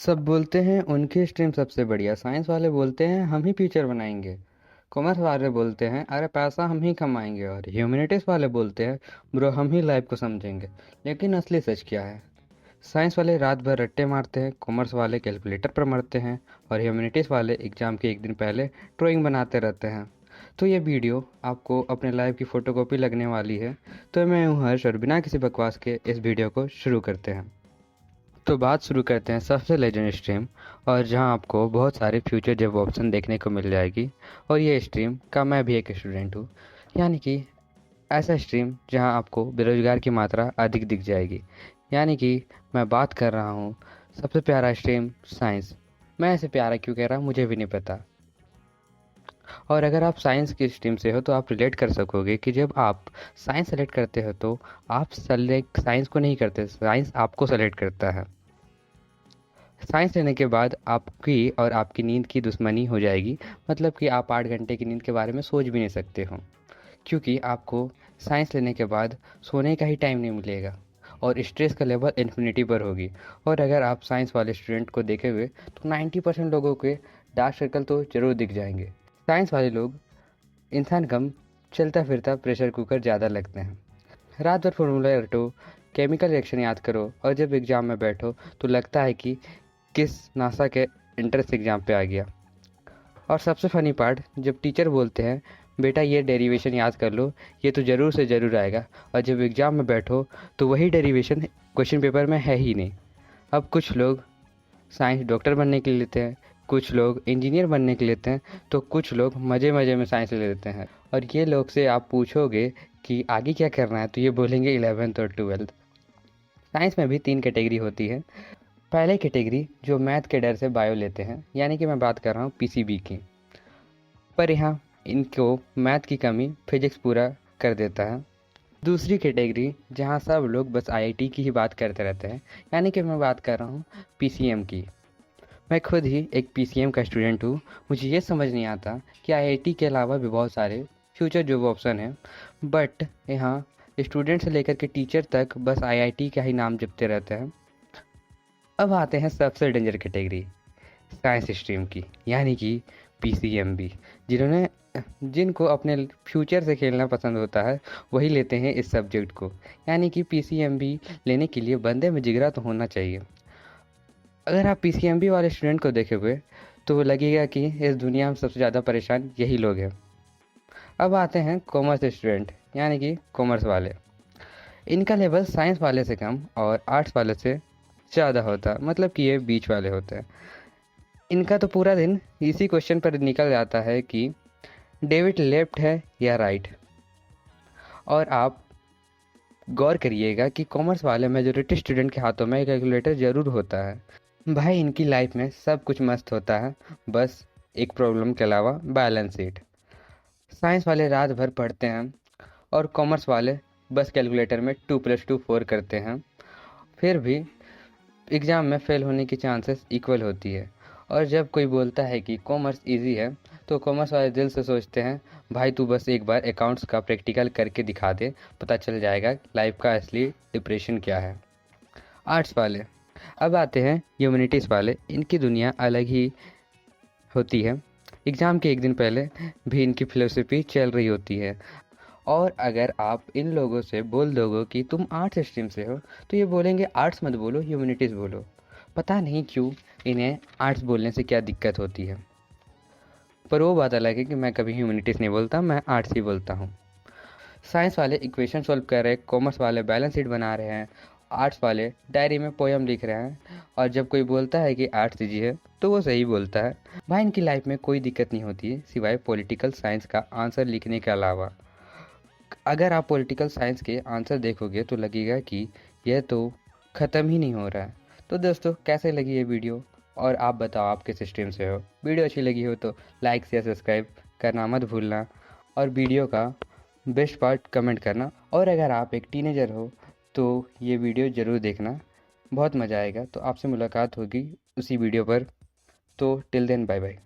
सब बोलते हैं उनकी स्ट्रीम सबसे बढ़िया। साइंस वाले बोलते हैं हम ही फ्यूचर बनाएंगे। कॉमर्स वाले बोलते हैं अरे पैसा हम ही कमाएंगे। और ह्यूमैनिटीज़ वाले बोलते हैं ब्रो हम ही लाइफ को समझेंगे। लेकिन असली सच क्या है? साइंस वाले रात भर रट्टे मारते हैं, कॉमर्स वाले कैलकुलेटर पर मरते हैं, और ह्यूमैनिटीज़ वाले एग्जाम के एक दिन पहले ड्राइंग बनाते रहते हैं। तो ये वीडियो आपको अपने लाइफ की फ़ोटोकॉपी लगने वाली है। तो मैं हूँ हर्ष और बिना किसी बकवास के इस वीडियो को शुरू करते हैं। तो बात शुरू करते हैं सबसे लेजेंड स्ट्रीम, और जहां आपको बहुत सारे फ्यूचर जॉब ऑप्शन देखने को मिल जाएगी। और ये स्ट्रीम का मैं भी एक स्टूडेंट हूँ, यानी कि ऐसा स्ट्रीम जहां आपको बेरोजगार की मात्रा अधिक दिख जाएगी। यानी कि मैं बात कर रहा हूँ सबसे प्यारा स्ट्रीम साइंस। मैं ऐसे प्यारा क्यों कह रहा हूँ मुझे भी नहीं पता। और अगर आप साइंस की स्ट्रीम से हो तो आप रिलेट कर सकोगे कि जब आप साइंस सेलेक्ट करते हो तो आप सेलेक्ट साइंस को नहीं करते, साइंस आपको सेलेक्ट करता है। साइंस लेने के बाद आपकी और आपकी नींद की दुश्मनी हो जाएगी। मतलब कि आप 8 घंटे की नींद के बारे में सोच भी नहीं सकते हो, क्योंकि आपको साइंस लेने के बाद सोने का ही टाइम नहीं मिलेगा और स्ट्रेस का लेवल इन्फिनिटी पर होगी। और अगर आप साइंस वाले स्टूडेंट को देखे हुए तो 90% लोगों के डार्क सर्कल तो ज़रूर दिख जाएंगे। साइंस वाले लोग इंसान कम, चलता फिरता प्रेशर कुकर ज़्यादा लगते हैं। रात भर फॉर्मूला रटो, केमिकल रिएक्शन याद करो, और जब एग्ज़ाम में बैठो तो लगता है कि किस नासा के एंट्रेंस एग्ज़ाम पे आ गया। और सबसे फ़नी पार्ट, जब टीचर बोलते हैं बेटा ये डेरिवेशन याद कर लो, ये तो ज़रूर से ज़रूर आएगा, और जब एग्ज़ाम में बैठो तो वही डेरिवेशन क्वेश्चन पेपर में है ही नहीं। अब कुछ लोग साइंस डॉक्टर बनने के लिए लेते हैं, कुछ लोग इंजीनियर बनने के लिए लेते हैं, तो कुछ लोग मज़े मज़े में साइंस ले लेते हैं। और ये लोग से आप पूछोगे कि आगे क्या करना है तो ये बोलेंगे 11th और 12th। साइंस में भी 3 कैटेगरी होती है। पहले कैटेगरी जो मैथ के डर से बायो लेते हैं, यानी कि मैं बात कर रहा हूँ पीसीबी की। पर यहाँ इनको मैथ की कमी फिजिक्स पूरा कर देता है। दूसरी कैटेगरी जहाँ सब लोग बस आईआईटी की ही बात करते रहते हैं, यानी कि मैं बात कर रहा हूँ पीसीएम की। मैं खुद ही एक पीसीएम का स्टूडेंट हूँ। मुझे ये समझ नहीं आता कि आईआईटी के अलावा भी बहुत सारे फ्यूचर जॉब ऑप्शन हैं, बट यहाँ स्टूडेंट से लेकर के टीचर तक बस आईआईटी का ही नाम जपते रहते हैं। अब आते हैं सबसे डेंजर कैटेगरी साइंस स्ट्रीम की, यानी कि पीसीएमबी। जिन्होंने जिनको अपने फ्यूचर से खेलना पसंद होता है वही लेते हैं इस सब्जेक्ट को। यानी कि पीसीएमबी लेने के लिए बंदे में जिगरा तो होना चाहिए। अगर आप पीसीएमबी वाले स्टूडेंट को देखोगे तो लगेगा कि इस दुनिया में सबसे ज़्यादा परेशान यही लोग हैं। अब आते हैं कॉमर्स स्टूडेंट, यानी कि कॉमर्स वाले। इनका लेवल साइंस वाले से कम और आर्ट्स वाले से ज़्यादा होता है, मतलब कि ये बीच वाले होते हैं। इनका तो पूरा दिन इसी क्वेश्चन पर निकल जाता है कि डेविड लेफ्ट है या राइट। और आप गौर करिएगा कि कॉमर्स वाले मेजोरिटी स्टूडेंट के हाथों में कैलकुलेटर ज़रूर होता है। भाई इनकी लाइफ में सब कुछ मस्त होता है, बस एक प्रॉब्लम के अलावा बैलेंस शीट। साइंस वाले रात भर पढ़ते हैं और कॉमर्स वाले बस कैलकुलेटर में 2+2 4 करते हैं। फिर भी एग्ज़ाम में फ़ेल होने की चांसेस इक्वल होती है। और जब कोई बोलता है कि कॉमर्स इजी है तो कॉमर्स वाले दिल से सोचते हैं भाई तू बस एक बार अकाउंट्स का प्रैक्टिकल करके दिखा दे, पता चल जाएगा लाइफ का असली डिप्रेशन क्या है। आर्ट्स वाले। अब आते हैं ह्यूमैनिटीज़ वाले। इनकी दुनिया अलग ही होती है। एग्ज़ाम के एक दिन पहले भी इनकी फ़िलोसफी चल रही होती है। और अगर आप इन लोगों से बोल दोगे कि तुम आर्ट्स स्ट्रीम से हो तो ये बोलेंगे आर्ट्स मत बोलो, ह्यूमैनिटीज़ बोलो। पता नहीं क्यों इन्हें आर्ट्स बोलने से क्या दिक्कत होती है। पर वो बात अलग है कि मैं कभी ह्यूमैनिटीज़ नहीं बोलता, मैं आर्ट्स ही बोलता हूँ। साइंस वाले इक्वेशन सॉल्व कर रहे हैं, कॉमर्स वाले बैलेंस शीट बना रहे हैं, आर्ट्स वाले डायरी में पोयम लिख रहे हैं। और जब कोई बोलता है कि आर्ट्स लीजिए तो वो सही बोलता है। भाई इनकी लाइफ में कोई दिक्कत नहीं होती है सिवाय पॉलिटिकल साइंस का आंसर लिखने के अलावा। अगर आप पॉलिटिकल साइंस के आंसर देखोगे तो लगेगा कि यह तो ख़त्म ही नहीं हो रहा है। तो दोस्तों कैसे लगी ये वीडियो, और आप बताओ आप किस स्ट्रीम से हो। वीडियो अच्छी लगी हो तो लाइक शेयर सब्सक्राइब करना मत भूलना, और वीडियो का बेस्ट पार्ट कमेंट करना। और अगर आप एक टीनेजर हो तो ये वीडियो ज़रूर देखना, बहुत मज़ा आएगा। तो आपसे मुलाकात होगी उसी वीडियो पर। तो टिल देन बाय बाय।